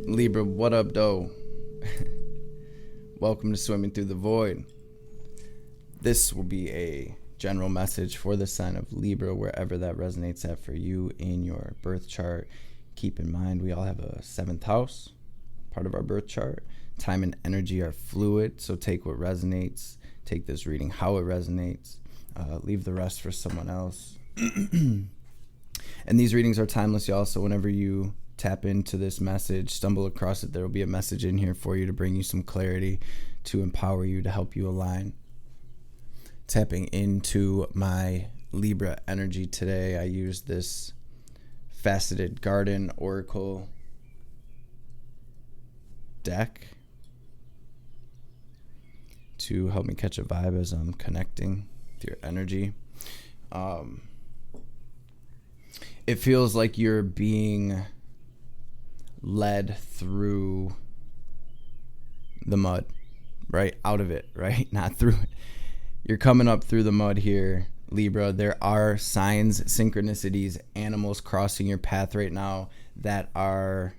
Libra, what up, though? Welcome to Swimming Through the Void. This will be a general message for the sign of Libra, wherever that resonates at for you in your birth chart. Keep in mind, we all have a 7th house, part of our birth chart. Time and energy are fluid, so take what resonates. Take this reading how it resonates. Leave the rest for someone else. And these readings are timeless, y'all, so whenever you tap into this message, stumble across it, there will be a message in here for you to bring you some clarity, to empower you, to help you align. Tapping into my Libra energy today, I use this Faceted Garden Oracle deck to help me catch a vibe as I'm connecting with your energy. It feels like you're being led through the mud, right? Out of it, right? Not through it. You're coming up through the mud here, Libra. There are signs, synchronicities, animals crossing your path right now that are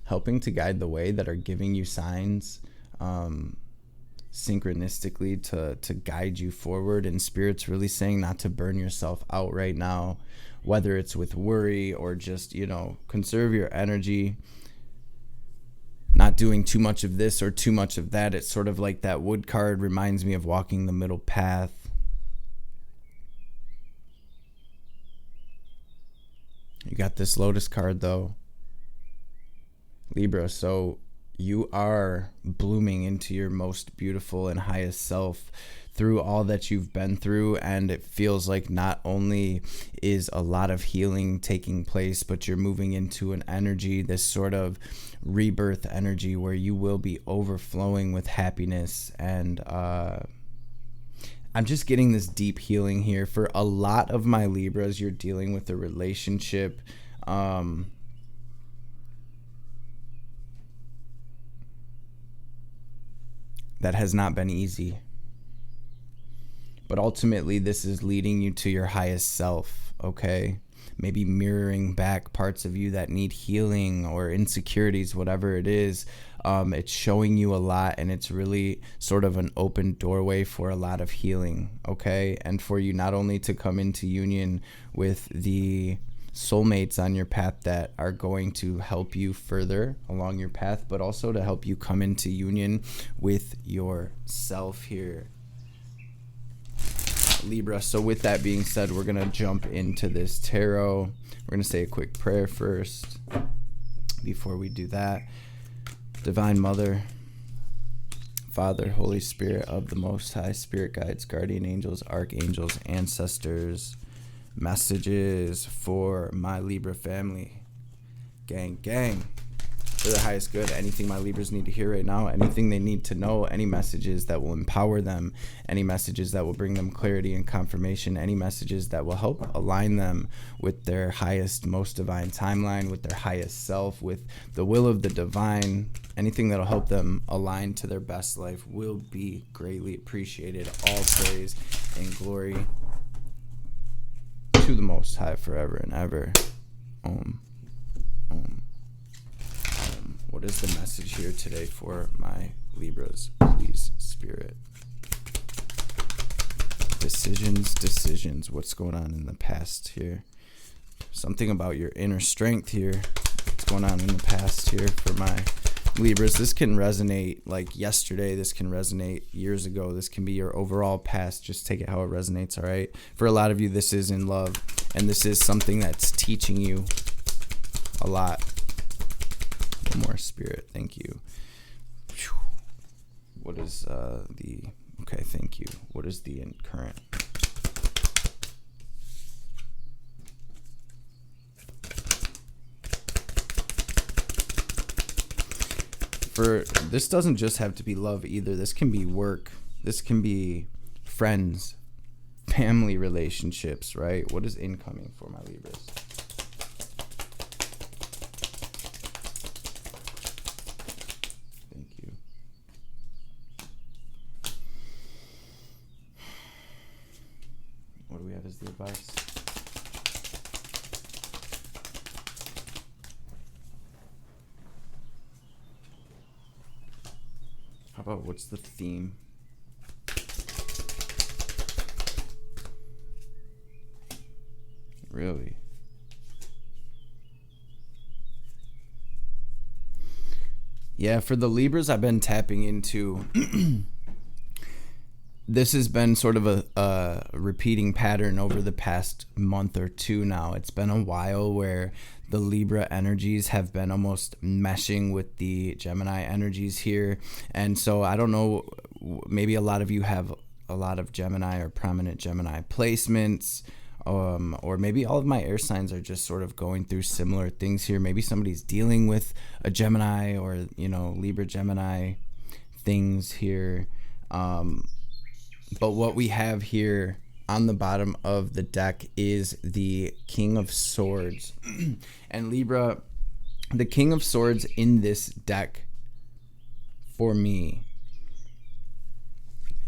helping to guide the way, that are giving you signs synchronistically to guide you forward. And Spirit's really saying not to burn yourself out right now, whether it's with worry or just, conserve your energy, not doing too much of this or too much of that. It's sort of like that wood card reminds me of walking the middle path. You got this Lotus card though, Libra, so you are blooming into your most beautiful and highest self through all that you've been through. And it feels like not only is a lot of healing taking place, but you're moving into an energy, this sort of rebirth energy where you will be overflowing with happiness. And I'm just getting this deep healing here. For a lot of my Libras, you're dealing with a relationship that has not been easy. But ultimately, this is leading you to your highest self, okay? Maybe mirroring back parts of you that need healing or insecurities, whatever it is. It's showing you a lot, and it's really sort of an open doorway for a lot of healing, okay? And for you not only to come into union with the soulmates on your path that are going to help you further along your path, but also to help you come into union with yourself here, Libra. So with that being said, we're going to jump into this tarot. We're going to say a quick prayer first before we do that. Divine Mother, Father, Holy Spirit of the Most High, Spirit guides, guardian angels, archangels, ancestors, messages for my Libra family. Gang. For the highest good. Anything my Libras need to hear right now, anything they need to know, any messages that will empower them, any messages that will bring them clarity and confirmation, any messages that will help align them with their highest, most divine timeline, with their highest self, with the will of the divine, anything that'll help them align to their best life will be greatly appreciated. All praise and glory to the Most High forever and ever. Om. What is the message here today for my Libras? Please, Spirit. Decisions. What's going on in the past here? Something about your inner strength here. What's going on in the past here for my Libras? This can resonate like yesterday. This can resonate years ago. This can be your overall past. Just take it how it resonates, all right? For a lot of you, this is in love, and this is something that's teaching you a lot. One more, Spirit. Thank you. What is okay, thank you. What is the current? This doesn't just have to be love either. This can be work. This can be friends, family relationships, right? What is incoming for my Libras? Thank you. What do we have as the advice? about what's the theme? Really? Yeah, for the Libras I've been tapping into, this has been sort of a repeating pattern over the past month or two now. It's been a while where the Libra energies have been almost meshing with the Gemini energies here. And so I don't know, maybe a lot of you have a lot of Gemini or prominent Gemini placements. Or maybe all of my air signs are just sort of going through similar things here. Maybe somebody's dealing with a Gemini or, Libra Gemini things here. But what we have here on the bottom of the deck is the King of Swords. And Libra, the King of Swords in this deck, for me,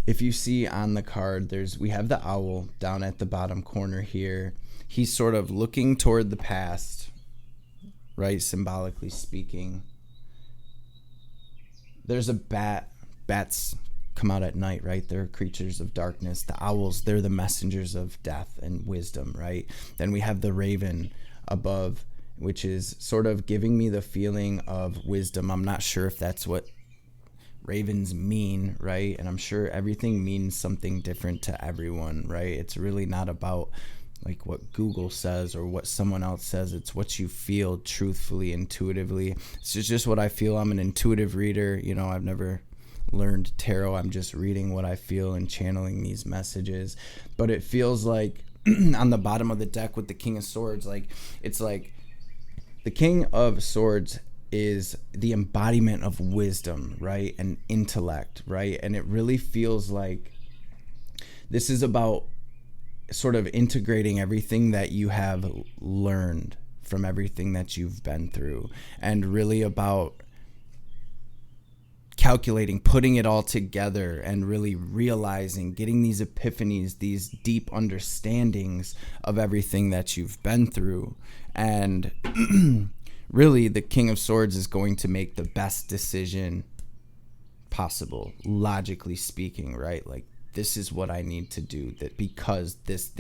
if you see on the card, we have the owl down at the bottom corner here. He's sort of looking toward the past, right? Symbolically speaking. There's a bat. Bats come out at night, right? They're creatures of darkness. The owls, they're the messengers of death and wisdom, right? Then we have the raven above, which is sort of giving me the feeling of wisdom. I'm not sure if that's what ravens mean, right? And I'm sure everything means something different to everyone, right? It's really not about like what Google says or what someone else says. It's what you feel truthfully, intuitively. It's just what I feel. I'm an intuitive reader. I've never learned tarot. I'm just reading what I feel and channeling these messages. But it feels like on the bottom of the deck with the King of Swords, it's like the King of Swords is the embodiment of wisdom, right? And intellect, right? And it really feels like this is about sort of integrating everything that you have learned from everything that you've been through, and really about calculating, putting it all together, and really realizing, getting these epiphanies, these deep understandings of everything that you've been through. And really, the King of Swords is going to make the best decision possible, logically speaking, right? Like, this is what I need to do, that because this,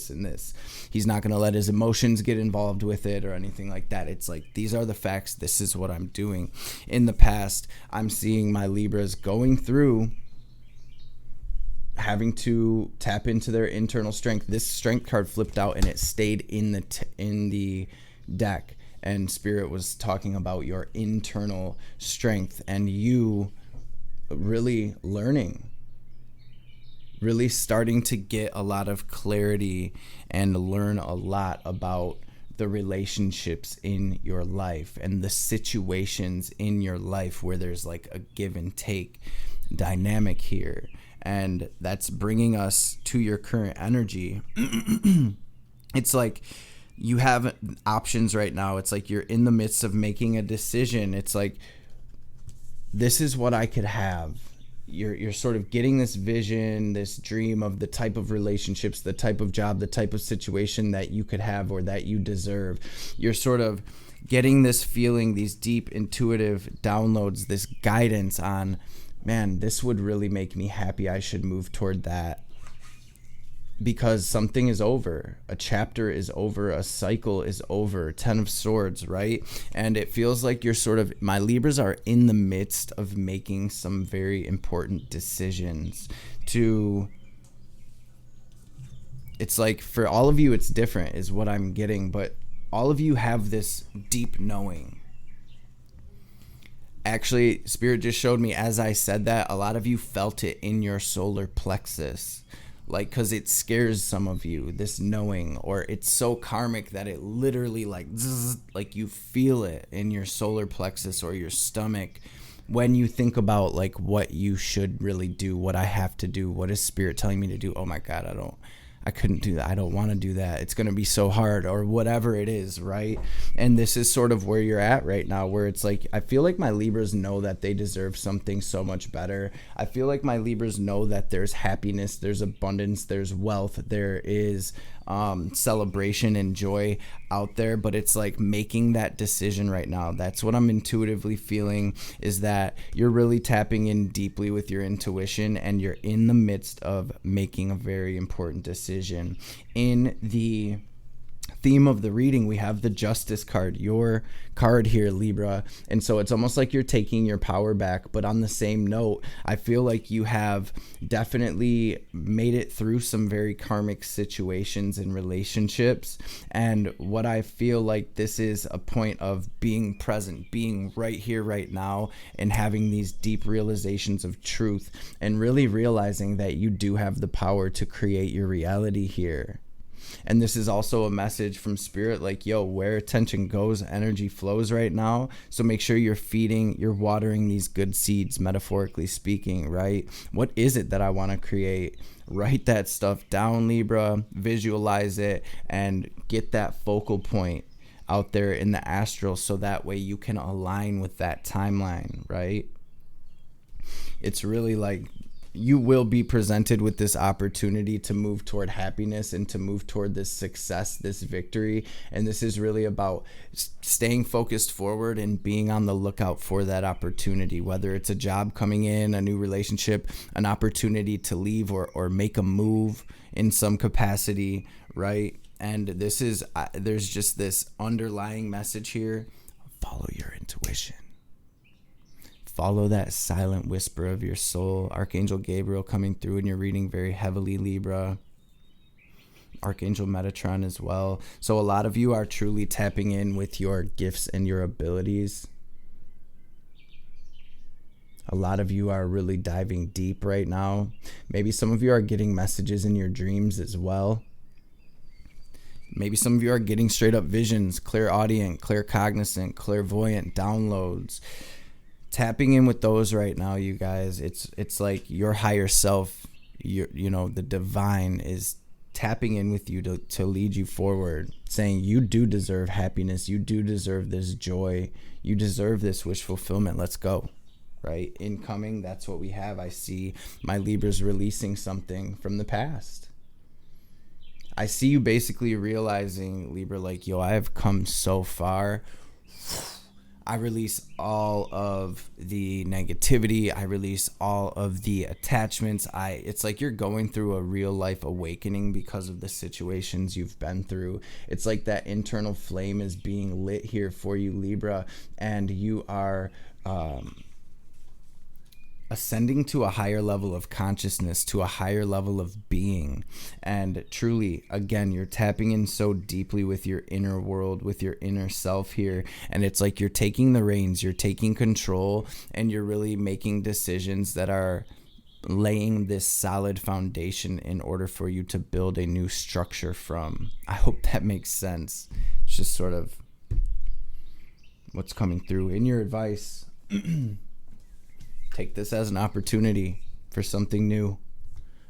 and this. He's not going to let his emotions get involved with it or anything like that. It's like, these are the facts. This is what I'm doing. In the past, I'm seeing my Libras going through having to tap into their internal strength. This strength card flipped out and it stayed in the deck. And Spirit was talking about your internal strength and you really learning, really starting to get a lot of clarity and learn a lot about the relationships in your life and the situations in your life where there's like a give and take dynamic here. And that's bringing us to your current energy. It's like you have options right now. It's like you're in the midst of making a decision. It's like, this is what I could have. You're sort of getting this vision, this dream of the type of relationships, the type of job, the type of situation that you could have or that you deserve. You're sort of getting this feeling, these deep intuitive downloads, this guidance on, man, this would really make me happy. I should move toward that. Because something is over, a chapter is over, a cycle is over, 10 of Swords, right? And it feels like you're sort of, my Libras are in the midst of making some very important decisions it's like for all of you, it's different is what I'm getting, but all of you have this deep knowing. Actually, Spirit just showed me as I said that, a lot of you felt it in your solar plexus. Like, because it scares some of you, this knowing, or it's so karmic that it literally like you feel it in your solar plexus or your stomach when you think about like what you should really do, what I have to do, what is Spirit telling me to do. Oh my God, I couldn't do that. I don't want to do that. It's going to be so hard, or whatever it is, right? And this is sort of where you're at right now, where it's like, I feel like my Libras know that they deserve something so much better. I feel like my Libras know that there's happiness, there's abundance, there's wealth, there is celebration and joy out there, but it's like making that decision right now. That's what I'm intuitively feeling, is that you're really tapping in deeply with your intuition, and you're in the midst of making a very important decision. In the theme of the reading, we have the Justice card, your card here, Libra. And so it's almost like you're taking your power back. But on the same note, I feel like you have definitely made it through some very karmic situations and relationships. And what I feel like this is a point of being present, being right here, right now, and having these deep realizations of truth, and really realizing that you do have the power to create your reality here. And this is also a message from Spirit, like, yo, where attention goes, energy flows right now. So make sure you're watering these good seeds, metaphorically speaking, right? What is it that I want to create? Write that stuff down, Libra, visualize it, and get that focal point out there in the astral, so that way you can align with that timeline, right? It's really like, you will be presented with this opportunity to move toward happiness and to move toward this success, this victory. And this is really about staying focused forward and being on the lookout for that opportunity, whether it's a job coming in, a new relationship, an opportunity to leave or make a move in some capacity, right? And this is, there's just this underlying message here. Follow your intuition. Follow that silent whisper of your soul. Archangel Gabriel coming through in your reading very heavily, Libra. Archangel Metatron as well. So a lot of you are truly tapping in with your gifts and your abilities. A lot of you are really diving deep right now. Maybe some of you are getting messages in your dreams as well. Maybe some of you are getting straight up visions, clairaudient, claircognizant, clairvoyant downloads. Tapping in with those right now, you guys. It's like your higher self, the divine is tapping in with you to lead you forward, saying you do deserve happiness, you do deserve this joy, you deserve this wish fulfillment. Let's go. Right? Incoming, that's what we have. I see my Libras releasing something from the past. I see you basically realizing, Libra, like, yo, I have come so far. I release all of the negativity. I release all of the attachments. It's like you're going through a real life awakening because of the situations you've been through. It's like that internal flame is being lit here for you, Libra, and you are ascending to a higher level of consciousness, to a higher level of being. And truly, again, you're tapping in so deeply with your inner world, with your inner self here. And it's like you're taking the reins, you're taking control, and you're really making decisions that are laying this solid foundation in order for you to build a new structure from. I hope that makes sense. It's just sort of what's coming through in your advice. Take this as an opportunity for something new.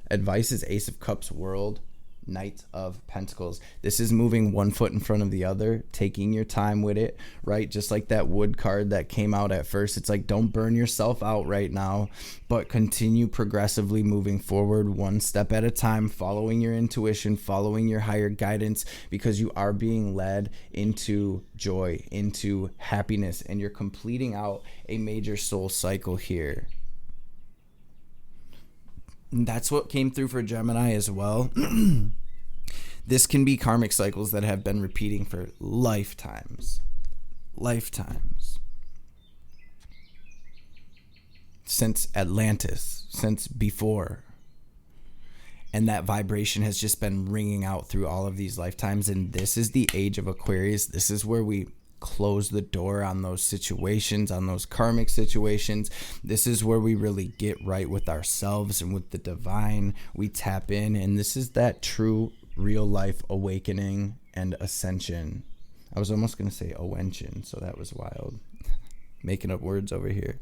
Advice is Ace of Cups world, Knight of Pentacles. This is moving one foot in front of the other, taking your time with it, right? Just like that Wood card that came out at first. It's like, don't burn yourself out right now, but continue progressively moving forward one step at a time, following your intuition, following your higher guidance, because you are being led into joy, into happiness, and you're completing out a major soul cycle here. And that's what came through for Gemini as well. This can be karmic cycles that have been repeating for lifetimes. Since Atlantis, since before. And that vibration has just been ringing out through all of these lifetimes. And this is the age of Aquarius. This is where we close the door on those situations, on those karmic situations. This is where we really get right with ourselves and with the divine. We tap in, and this is that true real life awakening and ascension. I was almost going to say Owention, so that was wild. Making up words over here.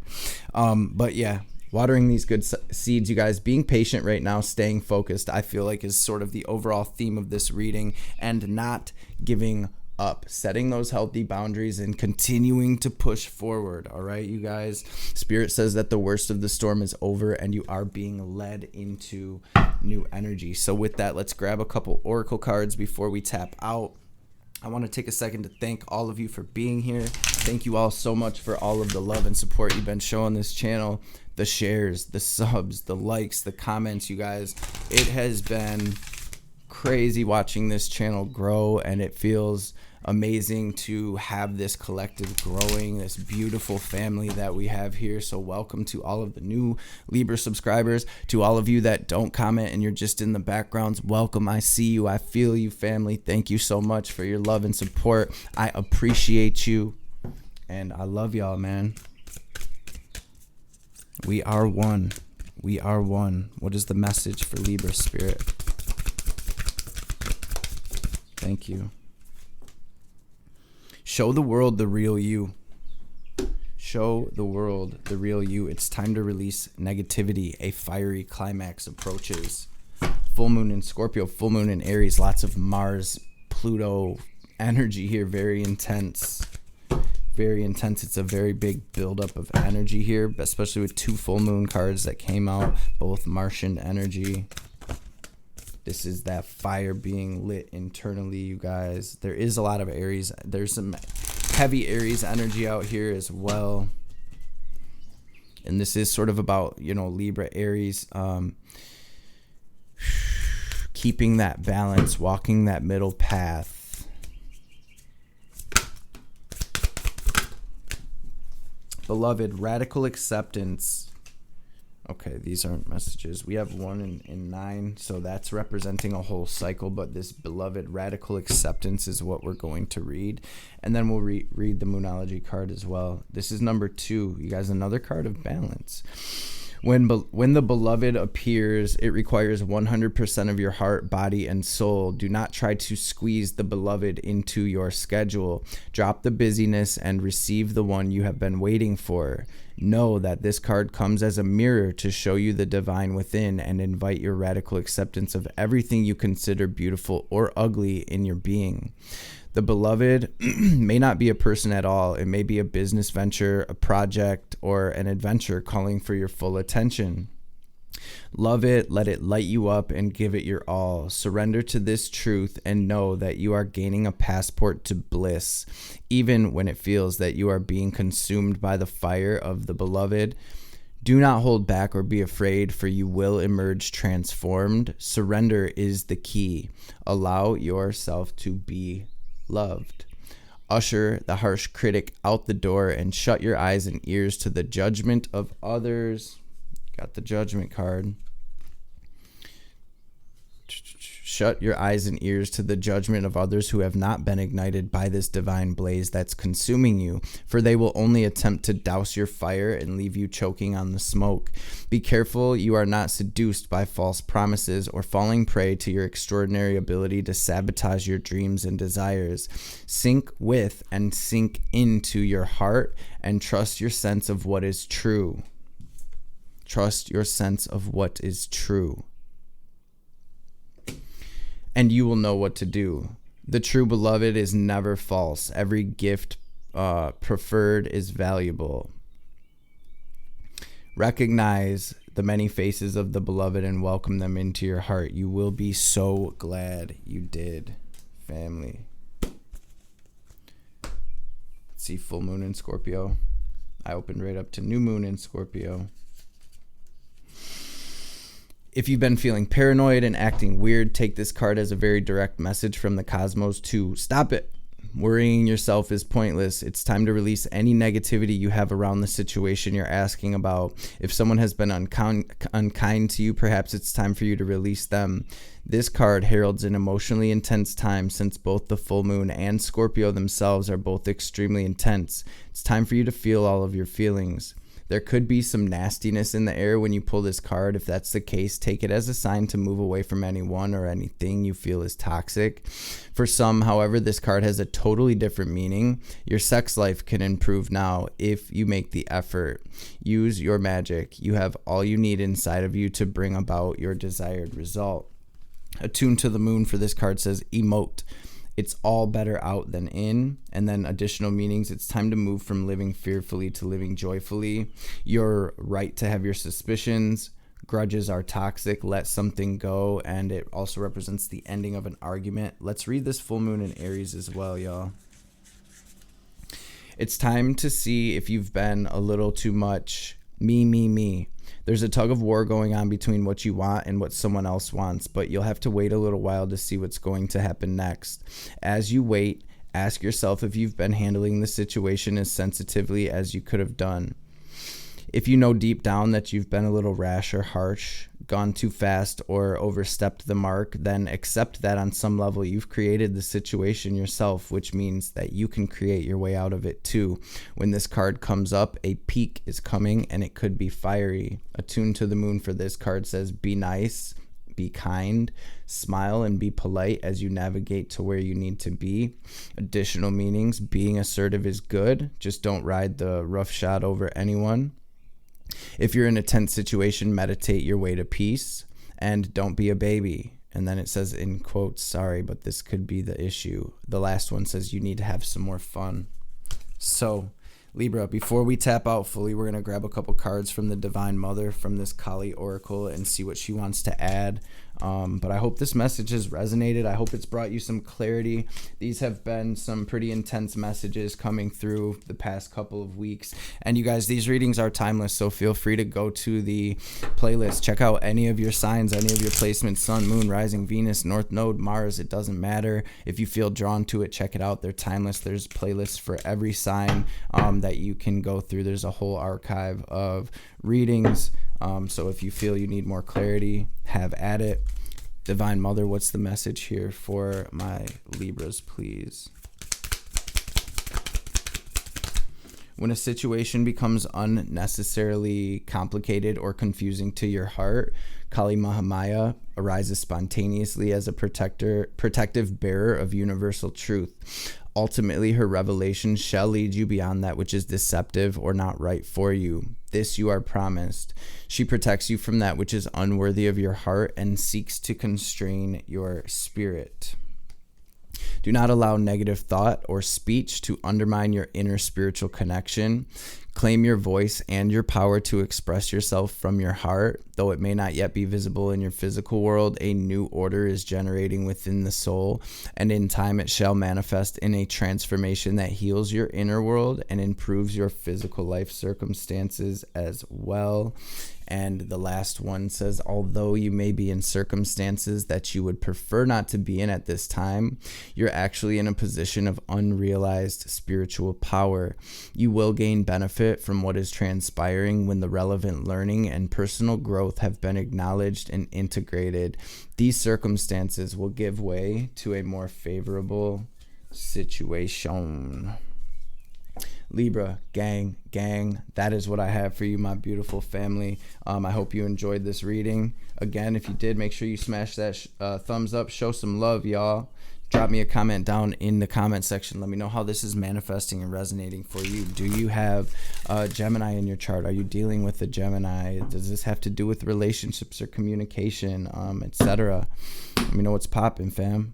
But yeah, watering these good seeds, you guys. Being patient right now, staying focused, I feel like is sort of the overall theme of this reading, and not giving up, setting those healthy boundaries and continuing to push forward. All right, you guys. Spirit says that the worst of the storm is over and you are being led into new energy. So with that, let's grab a couple oracle cards before we tap out. I want to take a second to thank all of you for being here. Thank you all so much for all of the love and support you've been showing this channel. The shares, the subs, the likes, the comments, you guys. It has been crazy watching this channel grow, and it feels amazing to have this collective growing, this beautiful family that we have here. So welcome to all of the new Libra subscribers. To all of you that don't comment and you're just in the backgrounds, welcome. I see you. I feel you, family. Thank you so much for your love and support. I appreciate you, and I love y'all, man. We are one. We are one. What is the message for Libra spirit? Thank you. Show the world the real you. Show the world the real you. It's time to release negativity. A fiery climax approaches. Full moon in Scorpio, full moon in Aries. Lots of Mars, Pluto energy here. Very intense. Very intense. It's a very big buildup of energy here, especially with two full moon cards that came out. Both Martian energy. This is that fire being lit internally, you guys. There is a lot of Aries. There's some heavy Aries energy out here as well. And this is sort of about, you know, Libra, Aries, keeping that balance, walking that middle path. Beloved, radical acceptance. Okay, these aren't messages. We have 1 in 9, so that's representing a whole cycle, but this beloved radical acceptance is what we're going to read. And then we'll read the Moonology card as well. This is number 2. You guys, another card of balance. When the beloved appears, it requires 100% of your heart, body, and soul. Do not try to squeeze the beloved into your schedule. Drop the busyness and receive the one you have been waiting for. Know that this card comes as a mirror to show you the divine within and invite your radical acceptance of everything you consider beautiful or ugly in your being. The beloved may not be a person at all. It may be a business venture, a project, or an adventure calling for your full attention. Love it, let it light you up, and give it your all. Surrender to this truth and know that you are gaining a passport to bliss, even when it feels that you are being consumed by the fire of the beloved. Do not hold back or be afraid, for you will emerge transformed. Surrender is the key. Allow yourself to be loved. Usher the harsh critic out the door and shut your eyes and ears to the judgment of others. Got the judgment card. Shut your eyes and ears to the judgment of others who have not been ignited by this divine blaze that's consuming you, for they will only attempt to douse your fire and leave you choking on the smoke. Be careful you are not seduced by false promises or falling prey to your extraordinary ability to sabotage your dreams and desires. Sink with and sink into your heart and trust your sense of what is true. Trust your sense of what is true. And you will know what to do. The true beloved is never false. Every gift preferred is valuable. Recognize the many faces of the beloved and welcome them into your heart. You will be so glad you did, family. Let's see, full moon in Scorpio. I opened right up to new moon in Scorpio. If you've been feeling paranoid and acting weird, take this card as a very direct message from the cosmos to stop it. Worrying yourself is pointless. It's time to release any negativity you have around the situation you're asking about. If someone has been unkind to you, perhaps it's time for you to release them. This card heralds an emotionally intense time, since both the full moon and Scorpio themselves are both extremely intense. It's time for you to feel all of your feelings. There could be some nastiness in the air when you pull this card. If that's the case, take it as a sign to move away from anyone or anything you feel is toxic. For some, however, this card has a totally different meaning. Your sex life can improve now if you make the effort. Use your magic. You have all you need inside of you to bring about your desired result. Attuned to the moon for this card says emote. It's all better out than in. And then additional meanings, it's time to move from living fearfully to living joyfully. You're right to have your suspicions. Grudges are toxic. Let something go. And it also represents the ending of an argument. Let's read this full moon in Aries as well, y'all. It's time to see if you've been a little too much me. There's a tug of war going on between what you want and what someone else wants, but you'll have to wait a little while to see what's going to happen next. As you wait, ask yourself if you've been handling the situation as sensitively as you could have done. If you know deep down that you've been a little rash or harsh, gone too fast, or overstepped the mark, then accept that on some level you've created the situation yourself, which means that you can create your way out of it too. When this card comes up, a peak is coming and it could be fiery. Attuned to the moon for this card says, be nice, be kind, smile, and be polite as you navigate to where you need to be. Additional meanings, being assertive is good, just don't ride the roughshod over anyone. If you're in a tense situation, meditate your way to peace, and don't be a baby. And then it says in quotes, sorry, but this could be the issue. The last one says you need to have some more fun. So Libra, before we tap out fully, we're going to grab a couple cards from the Divine Mother from this Kali Oracle and see what she wants to add. But I hope this message has resonated. I hope it's brought you some clarity. These have been some pretty intense messages coming through the past couple of weeks. And you guys, these readings are timeless, so feel free to go to the playlist. Check out any of your signs, any of your placements, Sun, Moon, Rising, Venus, North Node, Mars. It doesn't matter. If you feel drawn to it, check it out. They're timeless. There's playlists for every sign that you can go through. There's a whole archive of readings. So if you feel you need more clarity, have at it. Divine Mother, what's the message here for my Libras, please? When a situation becomes unnecessarily complicated or confusing to your heart, Kali Mahamaya arises spontaneously as a protective bearer of universal truth. Ultimately, her revelation shall lead you beyond that which is deceptive or not right for you. This you are promised. She protects you from that which is unworthy of your heart and seeks to constrain your spirit. Do not allow negative thought or speech to undermine your inner spiritual connection. Claim your voice and your power to express yourself from your heart. Though it may not yet be visible in your physical world, a new order is generating within the soul, and in time it shall manifest in a transformation that heals your inner world and improves your physical life circumstances as well. And the last one says, although you may be in circumstances that you would prefer not to be in at this time, you're actually in a position of unrealized spiritual power. You will gain benefit from what is transpiring when the relevant learning and personal growth have been acknowledged and integrated. These circumstances will give way to a more favorable situation. Libra, gang, that is what I have for you, my beautiful family. I hope you enjoyed this reading. Again, if you did, make sure you smash that thumbs up. Show some love, y'all. Drop me a comment down in the comment section. Let me know how this is manifesting and resonating for you. Do you have Gemini in your chart? Are you dealing with a Gemini? Does this have to do with relationships or communication, etc.? Let me know what's popping, fam.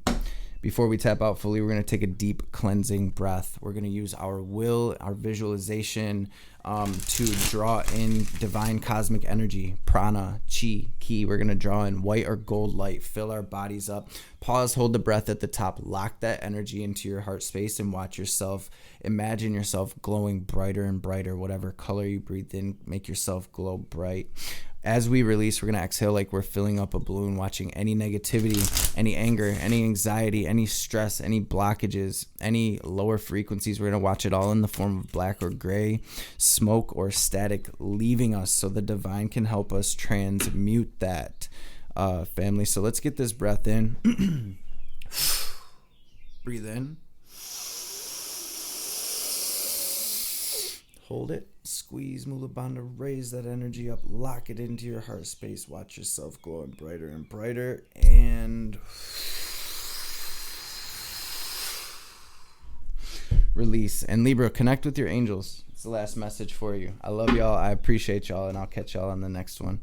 Before we tap out fully, we're going to take a deep cleansing breath. We're going to use our will, our visualization to draw in divine cosmic energy, prana, chi, ki. We're going to draw in white or gold light, fill our bodies up. Pause, hold the breath at the top, lock that energy into your heart space and watch yourself, imagine yourself glowing brighter and brighter. Whatever color you breathe in, make yourself glow bright. As we release, we're going to exhale like we're filling up a balloon, watching any negativity, any anger, any anxiety, any stress, any blockages, any lower frequencies. We're going to watch it all in the form of black or gray, smoke or static, leaving us so the divine can help us transmute that, family. So let's get this breath in. Breathe in. Hold it, squeeze, Mula Bandha, raise that energy up, lock it into your heart space, watch yourself glowing brighter and brighter, and release. And Libra, connect with your angels. It's the last message for you. I love y'all, I appreciate y'all, and I'll catch y'all on the next one.